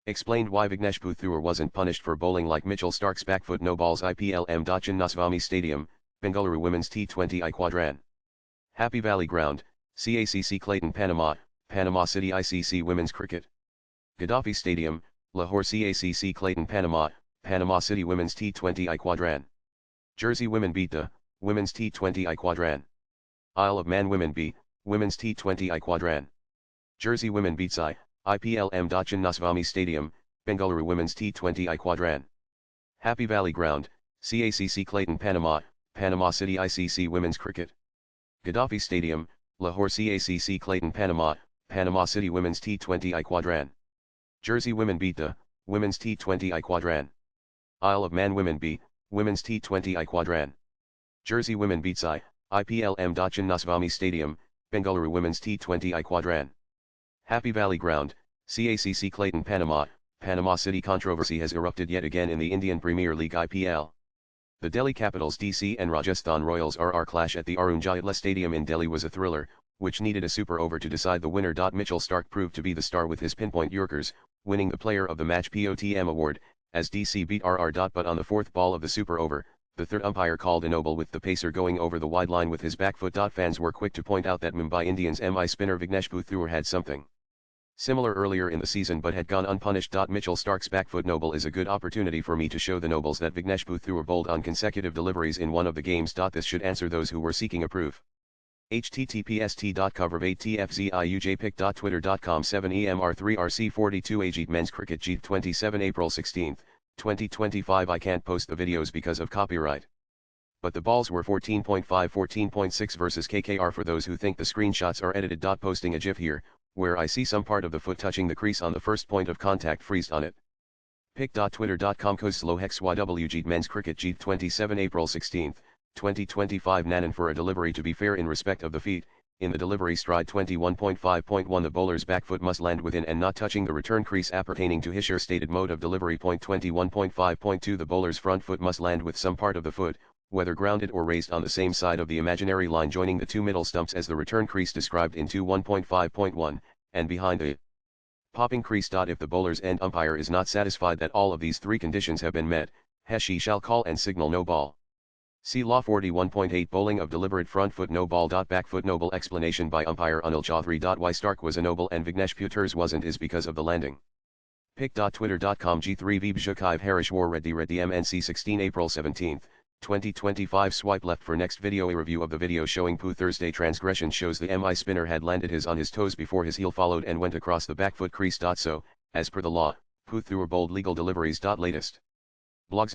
Explained why Vignesh Puthur wasn't punished for bowling like Mitchell Starcs. BackFoot NoBalls IPL Nasvami Stadium, Bengaluru Women's T20I Quadran. Happy Valley Ground, CACC Clayton Panama, Panama City ICC Women's Cricket. Gaddafi Stadium, Lahore CACC Clayton Panama, Panama City Women's T20I Quadran. Jersey Women beat the Women's T20I Quadran. Isle of Man Women B, Women's T20I Quadran. Jersey Women beats IPL Nasvami Stadium, Bengaluru Women's T20I Quadran. Happy Valley Ground, CACC Clayton Panama, Panama City ICC Women's Cricket. Gaddafi Stadium, Lahore CACC Clayton Panama, Panama City Women's T20I Quadran. Jersey Women beat the Women's T20I Quadran. Isle of Man Women B, Women's T20I Quadran. Jersey Women beats IPL Nasvami Stadium, Bengaluru Women's T20I Quadran. Happy Valley Ground, CACC Clayton Panama, Panama City controversy has erupted yet again in the Indian Premier League IPL. The Delhi Capitals DC and Rajasthan Royals RR clash at the Arun Jaitley Stadium in Delhi was a thriller, which needed a super over to decide the winner. Mitchell Starc proved to be the star with his pinpoint Yorkers, winning the Player of the Match POTM award, as DC beat RR. But on the fourth ball of the super over, the third umpire called a no-ball with the pacer going over the wide line with his back foot. Fans were quick to point out that Mumbai Indians MI spinner Vignesh Puthur had something similar earlier in the season but had gone unpunished. Mitchell Starc's back foot no-ball is a good opportunity for me to show the no-balls that Vignesh Puthur bowled on consecutive deliveries in one of the games. This should answer those who were seeking a proof. https://cover8tfziujpic.twitter.com 7EMR3RC42 Ajit Men's Cricket G27 April 16, 2025. I can't post the videos because of copyright. But the balls were 14.5 14.6 versus KKR for those who think the screenshots are edited. Posting a gif here, where I see some part of the foot touching the crease on the first point of contact freezed on it. pic.twitter.com COSLOHEXYWG Men's Cricket G27 April 16, 2025 Nanan for a delivery. To be fair in respect of the feet, in the delivery stride 21.5.1 the bowler's back foot must land within and not touching the return crease appertaining to Hisher stated mode of delivery. 21.5.2 the bowler's front foot must land with some part of the foot, whether grounded or raised on the same side of the imaginary line joining the two middle stumps as the return crease described in 21.5.1, and behind the popping crease. If the bowler's end umpire is not satisfied that all of these three conditions have been met, he shall call and signal no ball. See Law 41.8 Bowling of deliberate front foot no ball. Back foot no ball explanation by umpire Anil Chaudhary. Why Starc was a no ball and Vignesh Puthur's wasn't is because of the landing. pic.twitter.com G3 Vibshukive Harish War Reddy MNC 16 April 17, 2025 Swipe left for next video. A review of the video showing Puthur's day transgression shows the MI spinner had landed on his toes before his heel followed and went across the back foot crease. So, as per the law, Puthur bowled legal deliveries. Latest blogs